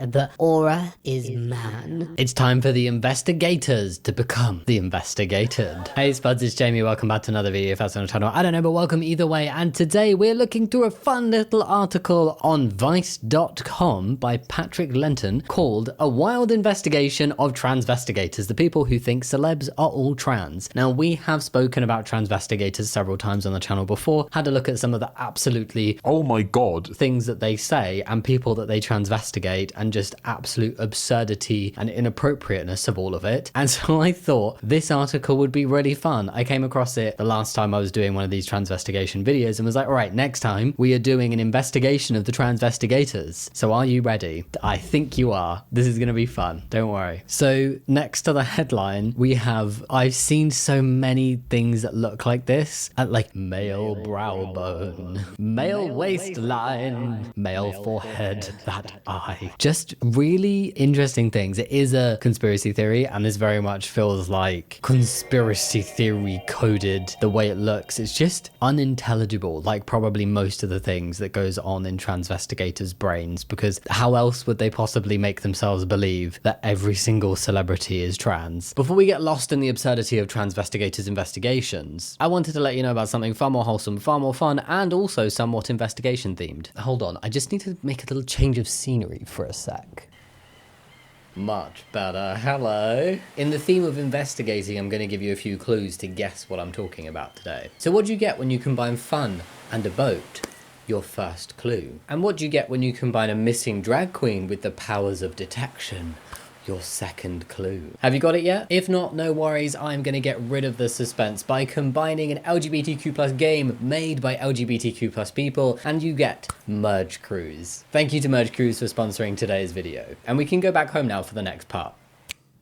The aura is man. It's time for the investigators to become the investigated. Hey Spuds, it's Jamie. Welcome back to another video. If that's on the channel, I don't know, but welcome either way. And today we're looking through a fun little article on Vice.com by Patrick Lenton called A Wild Investigation of Transvestigators, the people who think celebs are all trans. Now, we have spoken about Transvestigators several times on the channel before, had a look at some of the absolutely, oh my god, things that they say and people that they transvestigate and just absolute absurdity and inappropriateness of all of it. And so I thought this article would be really fun. I came across it the last time I was doing one of these transvestigation videos and was like, all right, next time we are doing an investigation of the Transvestigators. So are you ready? I think you are. This is going to be fun. Don't worry. So next to the headline, we have, I've seen so many things that look like this, like male brow bone, male waistline, male forehead, that eye. Just really interesting things. It is a conspiracy theory and this very much feels like conspiracy theory coded the way it looks. It's just unintelligible, like probably most of the things that goes on in transvestigators' brains, because how else would they possibly make themselves believe that every single celebrity is trans? Before we get lost in the absurdity of transvestigators' investigations, I wanted to let you know about something far more wholesome, far more fun, and also somewhat investigation themed. Hold on, I just need to make a little change of scenery for a sec. Much better. Hello. In the theme of investigating, I'm going to give you a few clues to guess what I'm talking about today. So what do you get when you combine fun and a boat? Your first clue. And what do you get when you combine a missing drag queen with the powers of detection? Your second clue. Have you got it yet? If not, no worries, I'm going to get rid of the suspense by combining an LGBTQ+ game made by LGBTQ+ people, and you get Merge Cruise. Thank you to Merge Cruise for sponsoring today's video. And we can go back home now for the next part.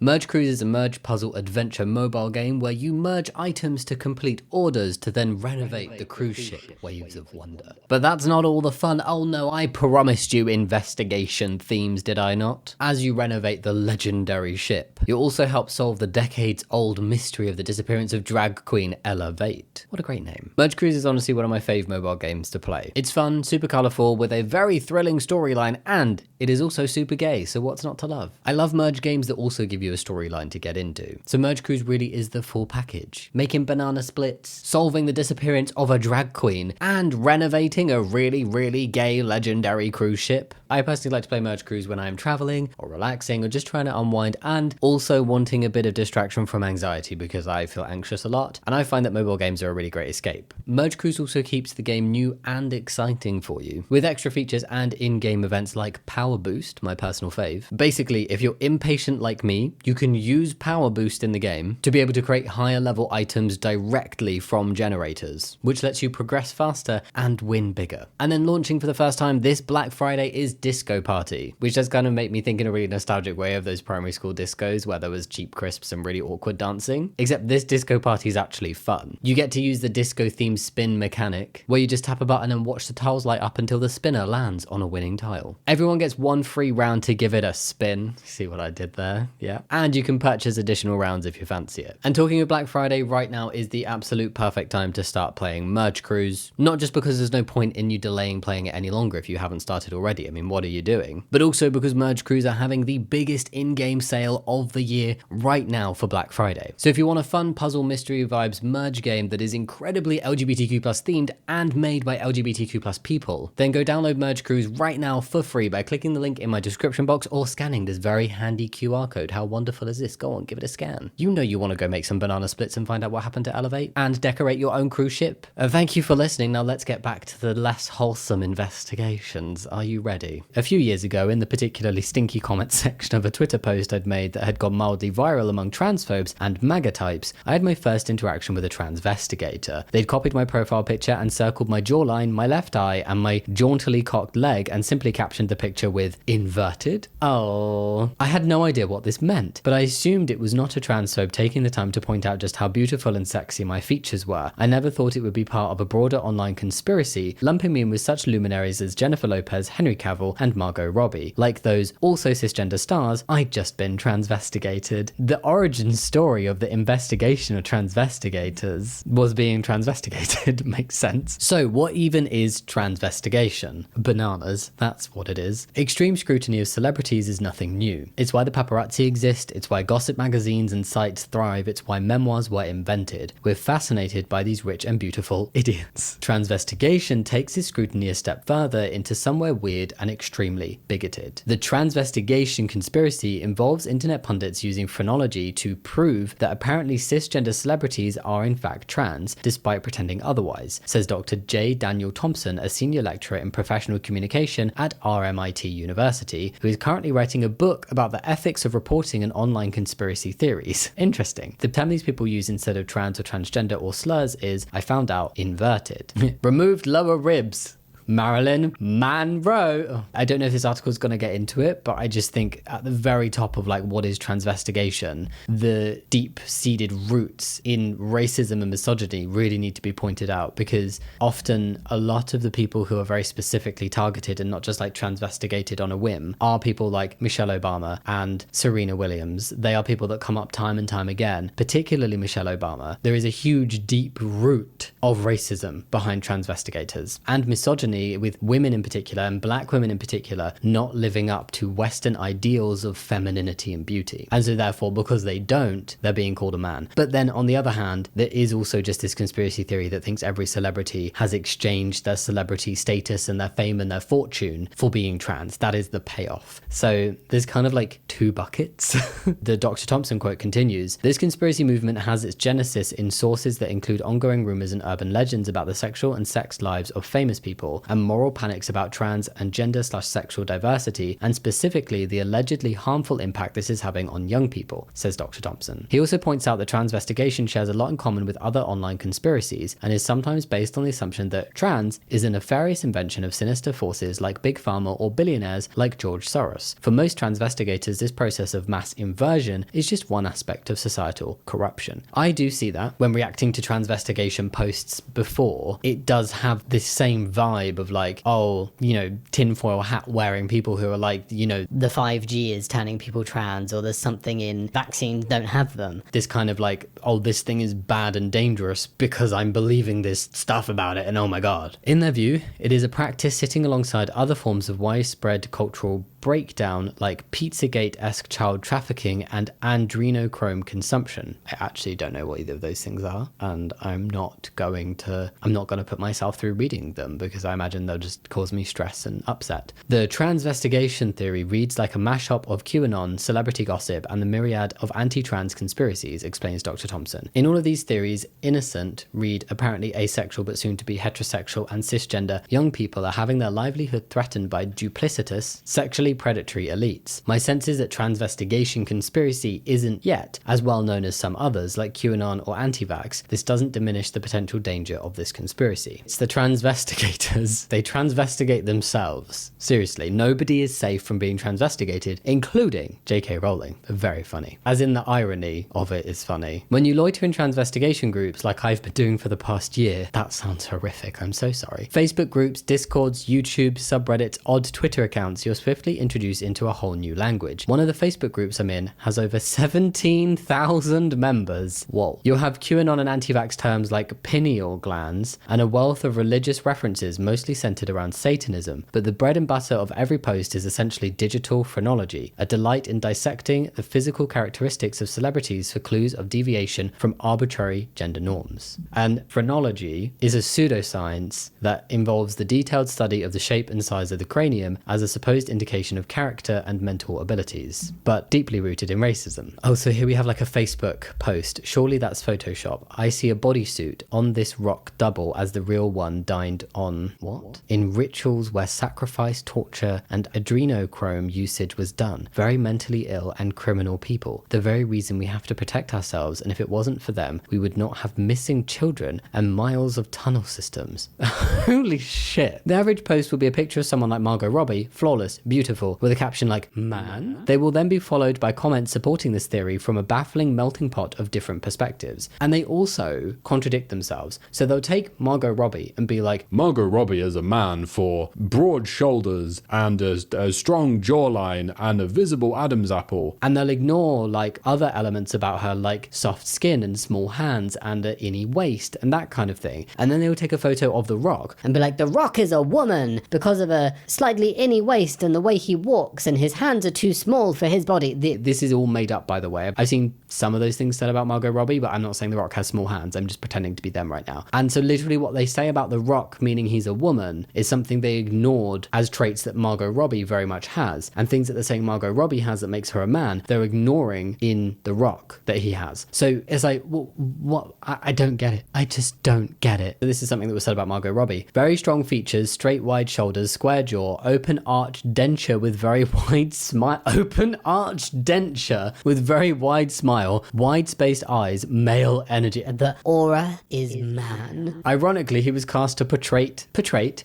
Merge Cruise is a merge puzzle adventure mobile game where you merge items to complete orders to then renovate the cruise ship Waves of Wonder. But that's not all the fun. Oh no, I promised you investigation themes, did I not? As you renovate the legendary ship, you also help solve the decades-old mystery of the disappearance of drag queen Ella Vate. What a great name. Merge Cruise is honestly one of my fave mobile games to play. It's fun, super colourful, with a very thrilling storyline, and it is also super gay, so what's not to love? I love merge games that also give you a storyline to get into. So Merge Cruise really is the full package. Making banana splits, solving the disappearance of a drag queen, and renovating a really, really gay legendary cruise ship. I personally like to play Merge Cruise when I am traveling or relaxing or just trying to unwind, and also wanting a bit of distraction from anxiety because I feel anxious a lot, and I find that mobile games are a really great escape. Merge Cruise also keeps the game new and exciting for you, with extra features and in-game events like Power Boost, my personal fave. Basically, if you're impatient like me, you can use Power Boost in the game to be able to create higher level items directly from generators, which lets you progress faster and win bigger. And then launching for the first time this Black Friday is Disco Party, which does kind of make me think in a really nostalgic way of those primary school discos where there was cheap crisps and really awkward dancing, except this Disco Party is actually fun. You get to use the disco themed spin mechanic, where you just tap a button and watch the tiles light up until the spinner lands on a winning tile. Everyone gets one free round to give it a spin. See what I did there? Yeah. And you can purchase additional rounds if you fancy it. And talking of Black Friday, right now is the absolute perfect time to start playing Merge Cruise. Not just because there's no point in you delaying playing it any longer if you haven't started already. I mean, what are you doing? But also because Merge Cruise are having the biggest in-game sale of the year right now for Black Friday. So if you want a fun puzzle mystery vibes merge game that is incredibly LGBTQ+ themed and made by LGBTQ+ people, then go download Merge Cruise right now for free by clicking the link in my description box or scanning this very handy QR code. How wonderful is this? Go on, give it a scan. You know you want to go make some banana splits and find out what happened to Elevate and decorate your own cruise ship. Thank you for listening. Now let's get back to the less wholesome investigations. Are you ready? A few years ago, in the particularly stinky comment section of a Twitter post I'd made that had gone mildly viral among transphobes and MAGA types, I had my first interaction with a transvestigator. They'd copied my profile picture and circled my jawline, my left eye, and my jauntily cocked leg and simply captioned the picture with inverted. Oh, I had no idea what this meant. meant, but I assumed it was not a transphobe taking the time to point out just how beautiful and sexy my features were. I never thought it would be part of a broader online conspiracy, lumping me in with such luminaries as Jennifer Lopez, Henry Cavill, and Margot Robbie. Like those also cisgender stars, I'd just been transvestigated. The origin story of the investigation of Transvestigators was being transvestigated. Makes sense. So what even is transvestigation? Bananas, that's what it is. Extreme scrutiny of celebrities is nothing new. It's why the paparazzi exist, it's why gossip magazines and sites thrive, it's why memoirs were invented. We're fascinated by these rich and beautiful idiots. Transvestigation takes this scrutiny a step further into somewhere weird and extremely bigoted. The transvestigation conspiracy involves internet pundits using phrenology to prove that apparently cisgender celebrities are in fact trans, despite pretending otherwise, says Dr. J. Daniel Thompson, a senior lecturer in professional communication at RMIT University, who is currently writing a book about the ethics of reporting and online conspiracy theories. Interesting. The term these people use instead of trans or transgender or slurs is, I found out, inverted. Removed lower ribs. Marilyn Monroe. I don't know if this article is going to get into it, but I just think at the very top of like what is transvestigation, the deep-seated roots in racism and misogyny really need to be pointed out, because often a lot of the people who are very specifically targeted and not just like transvestigated on a whim are people like Michelle Obama and Serena Williams. They are people that come up time and time again, particularly Michelle Obama. There is a huge deep root of racism behind transvestigators and misogyny, with women in particular and black women in particular not living up to Western ideals of femininity and beauty. And so therefore, because they don't, they're being called a man. But then on the other hand, there is also just this conspiracy theory that thinks every celebrity has exchanged their celebrity status and their fame and their fortune for being trans. That is the payoff. So there's kind of like two buckets. The Dr. Thompson quote continues, this conspiracy movement has its genesis in sources that include ongoing rumors and urban legends about the sexual and sex lives of famous people, and moral panics about trans and gender/sexual diversity, and specifically the allegedly harmful impact this is having on young people, says Dr. Thompson. He also points out that transvestigation shares a lot in common with other online conspiracies, and is sometimes based on the assumption that trans is a nefarious invention of sinister forces like Big Pharma or billionaires like George Soros. For most transvestigators, this process of mass inversion is just one aspect of societal corruption. I do see that when reacting to transvestigation posts before, it does have this same vibe of like, oh, you know, tinfoil hat wearing people who are like, you know, the 5G is turning people trans, or there's something in vaccines don't have them. This kind of like, oh, this thing is bad and dangerous because I'm believing this stuff about it and oh my god. In their view, it is a practice sitting alongside other forms of widespread cultural breakdown like Pizzagate-esque child trafficking and adrenochrome consumption. I actually don't know what either of those things are, and I'm not going to put myself through reading them because I imagine they'll just cause me stress and upset. The transvestigation theory reads like a mashup of QAnon, celebrity gossip, and the myriad of anti-trans conspiracies, explains Dr. Thompson. In all of these theories, innocent, read apparently asexual but soon to be heterosexual and cisgender young people are having their livelihood threatened by duplicitous, sexually predatory elites. My sense is that transvestigation conspiracy isn't yet as well known as some others like QAnon or anti-vax. This doesn't diminish the potential danger of this conspiracy. It's the transvestigators. They transvestigate themselves. Seriously, nobody is safe from being transvestigated, including J.K. Rowling. Very funny. As in the irony of it is funny. When you loiter in transvestigation groups like I've been doing for the past year, that sounds horrific, I'm so sorry. Facebook groups, Discords, YouTube, subreddits, odd Twitter accounts, you're swiftly introduced into a whole new language. One of the Facebook groups I'm in has over 17,000 members. Whoa. You'll have QAnon and anti-vax terms like pineal glands and a wealth of religious references mostly centered around Satanism, but the bread and butter of every post is essentially digital phrenology, a delight in dissecting the physical characteristics of celebrities for clues of deviation from arbitrary gender norms. And phrenology is a pseudoscience that involves the detailed study of the shape and size of the cranium as a supposed indication of character and mental abilities, but deeply rooted in racism. Oh, so here we have like a Facebook post. Surely that's Photoshop. I see a bodysuit on this rock double as the real one dined on what? In rituals where sacrifice, torture, and adrenochrome usage was done. Very mentally ill and criminal people. The very reason we have to protect ourselves, and if it wasn't for them, we would not have missing children and miles of tunnel systems. Holy shit. The average post will be a picture of someone like Margot Robbie, flawless, beautiful, beautiful, with a caption like, man. They will then be followed by comments supporting this theory from a baffling melting pot of different perspectives. And they also contradict themselves. So they'll take Margot Robbie and be like, Margot Robbie is a man for broad shoulders and a strong jawline and a visible Adam's apple. and they'll ignore like other elements about her, like soft skin and small hands and an innie waist and that kind of thing. And then they will take a photo of The Rock And be like, The Rock is a woman because of a slightly innie waist and the way he walks, and his hands are too small for his body. This is all made up, by the way. I've seen some of those things said about Margot Robbie, but I'm not saying The Rock has small hands. I'm just pretending to be them right now. And so literally what they say about The Rock, meaning he's a woman, is something they ignored as traits that Margot Robbie very much has. And things that they're saying Margot Robbie has that makes her a man, they're ignoring in The Rock that he has. So it's like, what? I don't get it. I just don't get it. This is something that was said about Margot Robbie. Very strong features, straight wide shoulders, square jaw, open arch denture with very wide smile, open arch denture with very wide smile, wide spaced eyes, male energy. The aura is man. Ironically, he was cast to portray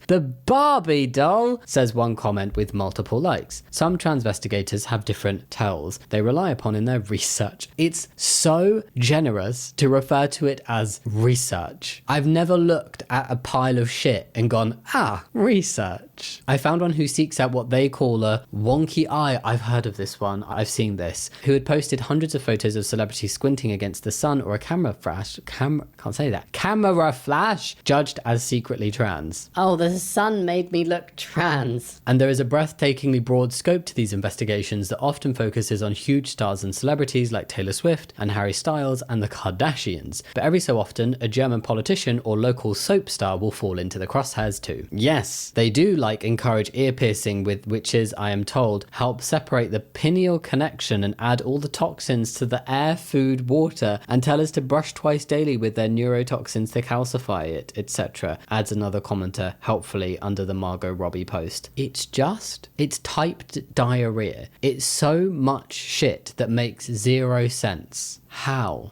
the Barbie doll, says one comment with multiple likes. Some transvestigators have different tells they rely upon in their research. It's so generous to refer to it as research. I've never looked at a pile of shit and gone, research. I found one who seeks out what they call a wonky eye. I've heard of this one. I've seen this. Who had posted hundreds of photos of celebrities squinting against the sun or a camera flash, judged as secretly trans. Oh, the sun made me look trans. And there is a breathtakingly broad scope to these investigations that often focuses on huge stars and celebrities like Taylor Swift and Harry Styles and the Kardashians. But every so often, a German politician or local soap star will fall into the crosshairs too. Yes, they do encourage ear piercing with witches, I am told, help separate the pineal connection and add all the toxins to the air, food, water, and tell us to brush twice daily with their neurotoxins to calcify it, etc., adds another commenter helpfully under the Margot Robbie post. It's typed diarrhea. It's so much shit that makes zero sense. How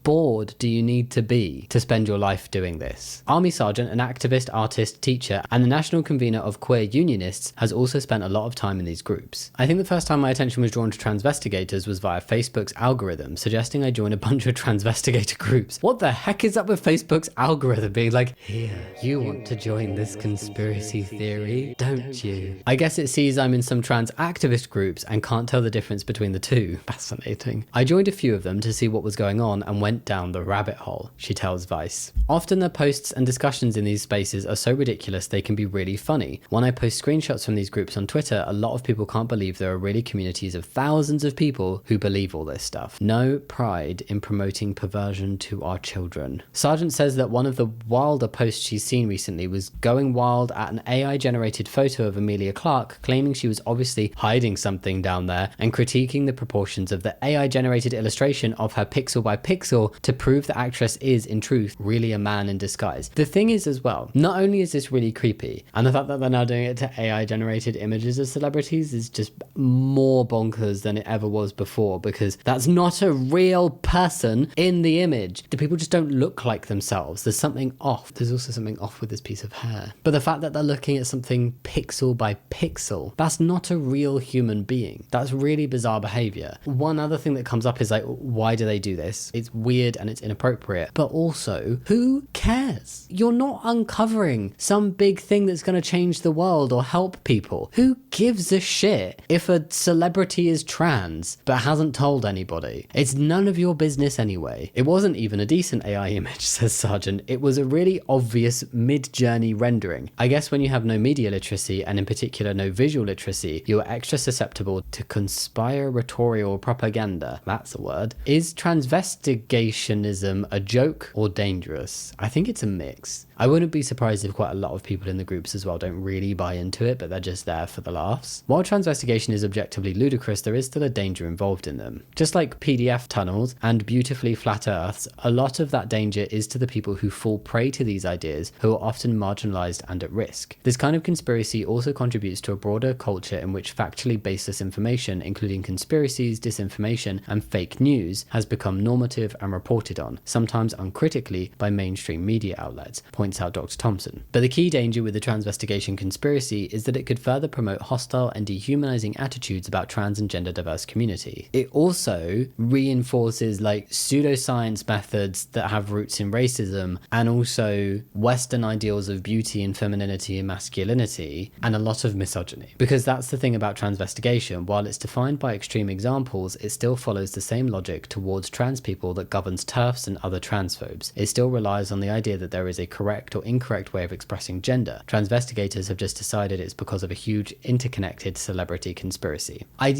bored do you need to be to spend your life doing this? Army Sergeant, an activist, artist, teacher, and the national convener of queer unionists, has also spent a lot of time in these groups. I think the first time my attention was drawn to Transvestigators was via Facebook's algorithm, suggesting I join a bunch of Transvestigator groups. What the heck is up with Facebook's algorithm being like, here, you want to join this conspiracy theory, don't you? I guess it sees I'm in some trans activist groups and can't tell the difference between the two. Fascinating. I joined a few of them to see what was going on and went down the rabbit hole, she tells Vice. Often the posts and discussions in these spaces are so ridiculous they can be really funny. When I post screenshots from these groups on Twitter, a lot of people can't believe there are really communities of thousands of people who believe all this stuff. No pride in promoting perversion to our children. Sargent says that one of the wilder posts she's seen recently was going wild at an AI-generated photo of Emilia Clarke, claiming she was obviously hiding something down there and critiquing the proportions of the AI-generated illustration of her pixel by pixel to prove the actress is, in truth, really a man in disguise. The thing is as well, not only is this really creepy, and the fact that they're now doing it to AI-generated images of celebrities is just more bonkers than it ever was before, because that's not a real person in the image. The people just don't look like themselves. There's something off. There's also something off with this piece of hair. But the fact that they're looking at something pixel by pixel, that's not a real human being. That's really bizarre behavior. One other thing that comes up is like, why do they do this? It's weird and it's inappropriate. But also, who cares? You're not uncovering some big thing that's going to change the world or help people. Who gives a shit if a celebrity is trans but hasn't told anybody? It's none of your business anyway. It wasn't even a decent AI image, says Sargent. It was a really obvious mid-journey rendering. I guess when you have no media literacy, and in particular no visual literacy, you're extra susceptible to conspiratorial propaganda. That's a word. Is transvestigationism a joke or dangerous? I think it's a mix. I wouldn't be surprised if quite a lot of people in the groups as well don't really buy into it, but they're just there for the laughs. While transvestigation is objectively ludicrous, there is still a danger involved in them. Just like PDF tunnels and beautifully flat earths, a lot of that danger is to the people who fall prey to these ideas, who are often marginalized and at risk. This kind of conspiracy also contributes to a broader culture in which factually baseless information, including conspiracies, disinformation, and fake news, has become normative and reported on, sometimes uncritically, by mainstream media outlets, points out Dr. Thompson. But the key danger with the transvestigation conspiracy is that it could further promote hostile and dehumanizing attitudes about trans and gender diverse community. It also reinforces like pseudoscience methods that have roots in racism, and also Western ideals of beauty and femininity and masculinity, and a lot of misogyny. Because that's the thing about transvestigation, while it's defined by extreme examples, it still follows the same logic towards trans people that governs TERFs and other transphobes. It still relies on the idea that there is a correct or incorrect way of expressing gender. Transvestigators have just decided it's because of a huge interconnected celebrity conspiracy. I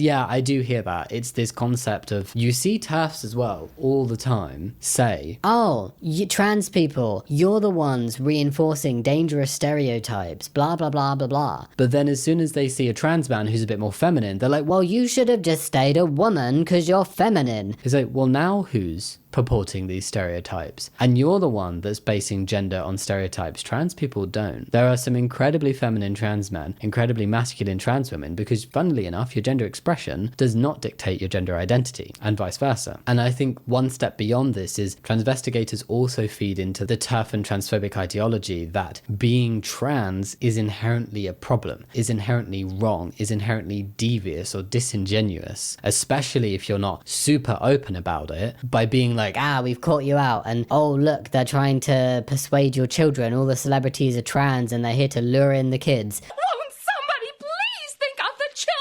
do hear that. It's this concept of, you see TERFs as well all the time say, oh, you trans people, you're the ones reinforcing dangerous stereotypes, blah blah blah blah blah. But then as soon as they see a trans man who's a bit more feminine, they're like, Well, you should have just stayed a woman because you're feminine. it's like, well, now who's purporting these stereotypes? And you're the one that's basing gender on stereotypes. Trans people don't. There are some incredibly feminine trans men, incredibly masculine trans women, because funnily enough, your gender expression does not dictate your gender identity, and vice versa. And I think one step beyond this is transvestigators also feed into the TERF and transphobic ideology that being trans is inherently a problem, is inherently wrong, is inherently devious or disingenuous, especially if you're not super open about it by being like, We've caught you out, and oh look, they're trying to persuade your children, all the celebrities are trans and they're here to lure in the kids. Won't somebody please think of the children?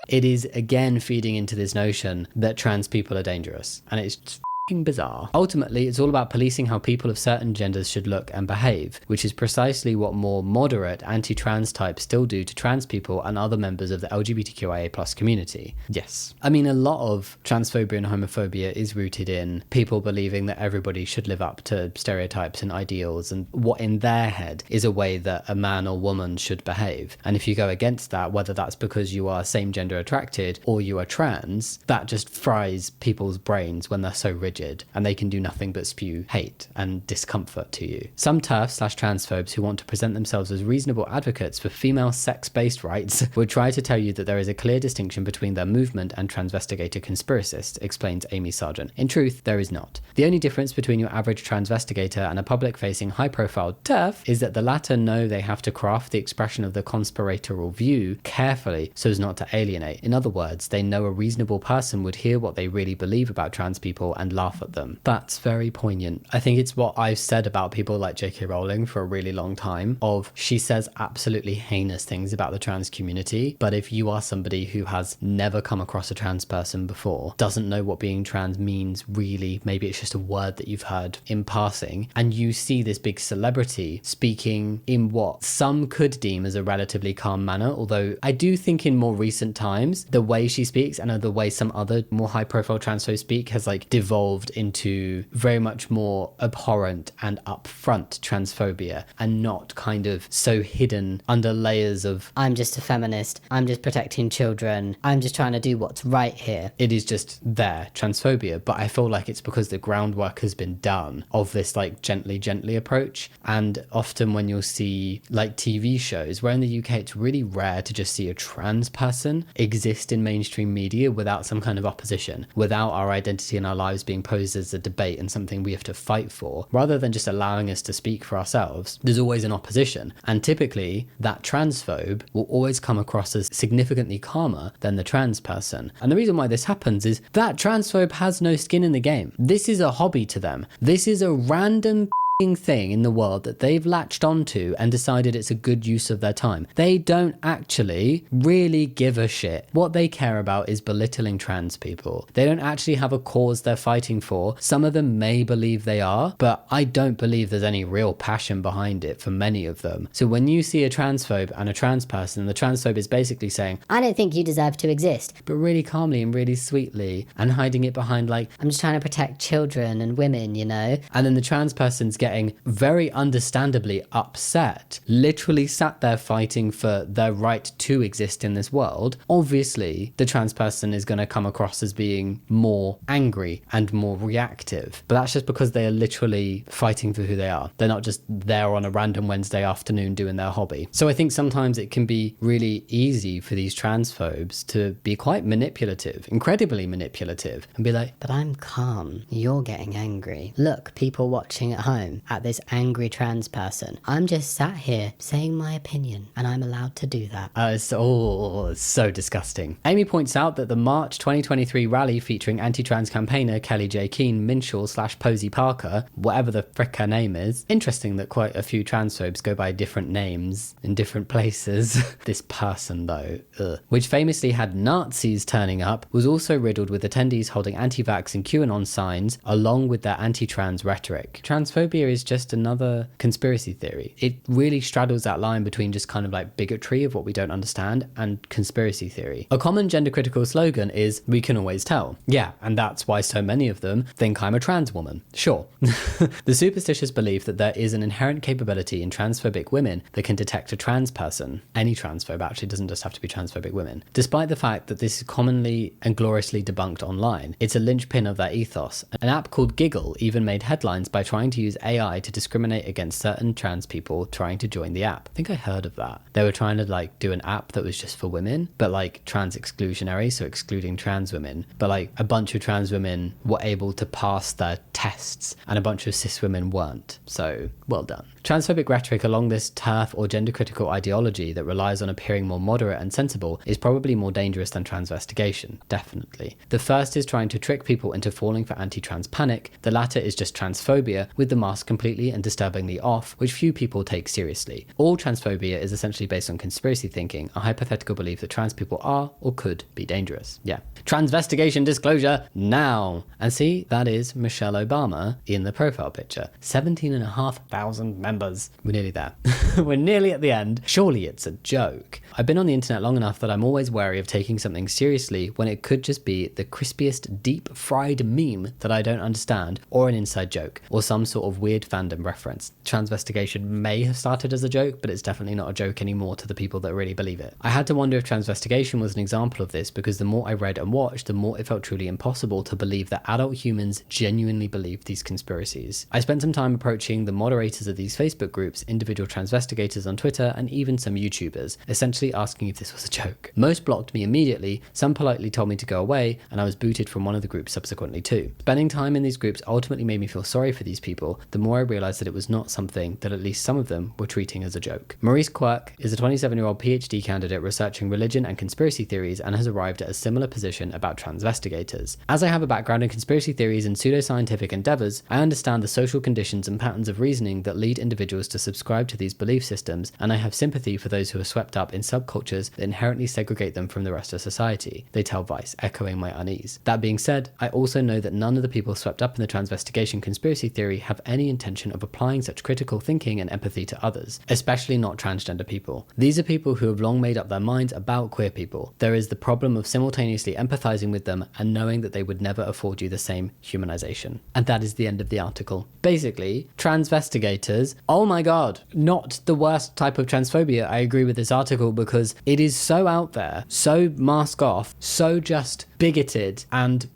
it is again feeding into this notion that trans people are dangerous. And it's just bizarre. Ultimately, it's all about policing how people of certain genders should look and behave, which is precisely what more moderate anti-trans types still do to trans people and other members of the LGBTQIA+ community. Yes. I mean, a lot of transphobia and homophobia is rooted in people believing that everybody should live up to stereotypes and ideals and what in their head is a way that a man or woman should behave. And if you go against that, whether that's because you are same gender attracted or you are trans, that just fries people's brains when they're so rigid, and they can do nothing but spew hate and discomfort to you. Some TERFs/transphobes who want to present themselves as reasonable advocates for female sex-based rights would try to tell you that there is a clear distinction between their movement and transvestigator conspiracists, explains Amy Sargent. In truth, there is not. The only difference between your average transvestigator and a public-facing, high-profile TERF is that the latter know they have to craft the expression of the conspiratorial view carefully so as not to alienate. In other words, they know a reasonable person would hear what they really believe about trans people and laugh at them. That's very poignant. I think it's what I've said about people like J.K. Rowling for a really long time, of she says absolutely heinous things about the trans community, but if you are somebody who has never come across a trans person before, doesn't know what being trans means really, maybe it's just a word that you've heard in passing, and you see this big celebrity speaking in what some could deem as a relatively calm manner, although I do think in more recent times, the way she speaks and the way some other more high-profile transphobes speak has like devolved into very much more abhorrent and upfront transphobia, and not kind of so hidden under layers of, I'm just a feminist, I'm just protecting children, I'm just trying to do what's right here. it is just there, transphobia. But I feel like it's because the groundwork has been done of this like gently approach. And often when you'll see like TV shows, where in the UK it's really rare to just see a trans person exist in mainstream media without some kind of opposition, without our identity and our lives being posed as a debate and something we have to fight for, rather than just allowing us to speak for ourselves, there's always an opposition. And typically that transphobe will always come across as significantly calmer than the trans person. And the reason why this happens is that transphobe has no skin in the game. This is a hobby to them. This is a random thing in the world that they've latched onto and decided it's a good use of their time. They don't actually really give a shit. What they care about is belittling trans people. They don't actually have a cause they're fighting for. Some of them may believe they are, but I don't believe there's any real passion behind it for many of them. So when you see a transphobe and a trans person, the transphobe is basically saying, I don't think you deserve to exist. but really calmly and really sweetly, and hiding it behind like, I'm just trying to protect children and women, you know? and then the trans person's getting getting very understandably upset, literally sat there fighting for their right to exist in this world, obviously the trans person is going to come across as being more angry and more reactive. But that's just because they are literally fighting for who they are. They're not just there on a random Wednesday afternoon doing their hobby. So I think sometimes it can be really easy for these transphobes to be quite manipulative, incredibly manipulative, and be like, But I'm calm. You're getting angry. Look, people watching at home, at this angry trans person. I'm just sat here saying my opinion, and I'm allowed to do that. it's so disgusting. Amy points out that the March 2023 rally featuring anti-trans campaigner Kelly J. Keane Minshall/Posey Parker, whatever the frick her name is. Interesting that quite a few transphobes go by different names in different places. This person though, which famously had Nazis turning up, was also riddled with attendees holding anti-vax and QAnon signs along with their anti-trans rhetoric. Transphobia is just another conspiracy theory. It really straddles that line between just kind of like bigotry of what we don't understand and conspiracy theory. A common gender critical slogan is, "We can always tell." Yeah, and that's why so many of them think I'm a trans woman. Sure. The superstitious belief that there is an inherent capability in transphobic women that can detect a trans person. Any transphobe actually doesn't just have to be transphobic women. Despite the fact that this is commonly and gloriously debunked online, it's a linchpin of their ethos. An app called Giggle even made headlines by trying to use AI to discriminate against certain trans people trying to join the app. I think I heard of that. They were trying to like do an app that was just for women, but like trans exclusionary, so excluding trans women. But like a bunch of trans women were able to pass their tests and a bunch of cis women weren't. So well done. Transphobic rhetoric along this turf or gender critical ideology that relies on appearing more moderate and sensible is probably more dangerous than transvestigation, definitely. The first is trying to trick people into falling for anti-trans panic, the latter is just transphobia with the mask completely and disturbingly off, which few people take seriously. All transphobia is essentially based on conspiracy thinking, a hypothetical belief that trans people are or could be dangerous. Yeah. Transvestigation disclosure now. And see, that is Michelle Obama in the profile picture. 17,500 members. We're nearly there. We're nearly at the end. Surely it's a joke. I've been on the internet long enough that I'm always wary of taking something seriously when it could just be the crispiest deep fried meme that I don't understand, or an inside joke, or some sort of weird fandom reference. Transvestigation may have started as a joke, but it's definitely not a joke anymore to the people that really believe it. I had to wonder if transvestigation was an example of this because the more I read and watched, the more it felt truly impossible to believe that adult humans genuinely believed these conspiracies. I spent some time approaching the moderators of these Facebook groups, individual transvestigators on Twitter, and even some YouTubers, essentially asking if this was a joke. Most blocked me immediately, some politely told me to go away, and I was booted from one of the groups subsequently too. Spending time in these groups ultimately made me feel sorry for these people, the more I realised that it was not something that at least some of them were treating as a joke. Maurice Quirk is a 27-year-old PhD candidate researching religion and conspiracy theories and has arrived at a similar position about transvestigators. As I have a background in conspiracy theories and pseudoscientific endeavours, I understand the social conditions and patterns of reasoning that lead individuals to subscribe to these belief systems, and I have sympathy for those who are swept up in subcultures that inherently segregate them from the rest of society, they tell Vice, echoing my unease. That being said, I also know that none of the people swept up in the transvestigation conspiracy theory have any intention of applying such critical thinking and empathy to others, especially not transgender people. These are people who have long made up their minds about queer people. There is the problem of simultaneously empathizing with them and knowing that they would never afford you the same humanization. And that is the end of the article. Basically, transvestigators, oh my god, not the worst type of transphobia. I agree with this article because it is so out there, so mask off, so just bigoted and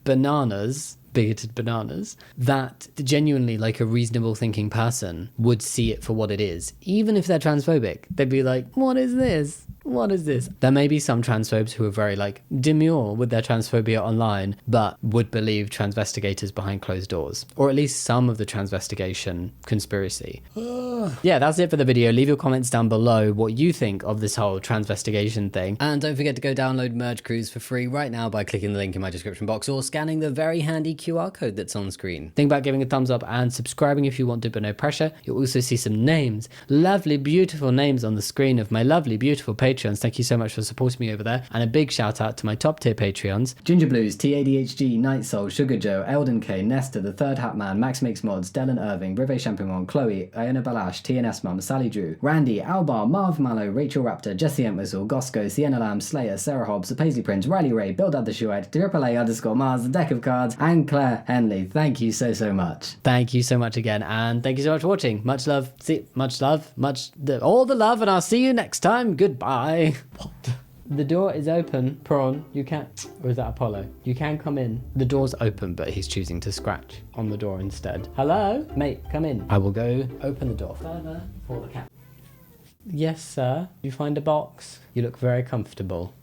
bigoted bananas, that genuinely like a reasonable thinking person would see it for what it is. Even if they're transphobic, they'd be like, what is this? What is this? There may be some transphobes who are very like demure with their transphobia online, but would believe transvestigators behind closed doors, or at least some of the transvestigation conspiracy. Yeah, that's it for the video. Leave your comments down below what you think of this whole transvestigation thing. And don't forget to go download Merge Cruise for free right now by clicking the link in my description box or scanning the very handy QR code that's on screen. Think about giving a thumbs up and subscribing if you want to, but no pressure. You'll also see some names, lovely, beautiful names on the screen of my lovely, beautiful Patreons. Thank you so much for supporting me over there. And a big shout out to my top tier Patreons: Ginger Blues, TADHG, Night Soul, Sugar Joe, Elden K, Nesta, The Third Hat Man, Max Makes Mods, Dylan Irving, Rive Champignon, Chloe, Iona Balash, TNS Mum, Sally Drew, Randy, Albar, Marv Mallow, Rachel Raptor, Jesse Entwistle, Gosco, Sienna Lamb, Slayer, Sarah Hobbs, Paisley Prince, Riley Ray, Bill Dad the Shoeite, AAA_Mars, The Deck of Cards, and Claire Henley, thank you so much. Thank you so much again, and thank you so much for watching. Much love. All the love, and I'll see you next time. Goodbye. What? The door is open, Prawn. You can't. Or is that Apollo? You can come in. The door's open, but he's choosing to scratch on the door instead. Hello? Mate, come in. I will go open the door further for the cat. Yes, sir. You find a box? You look very comfortable.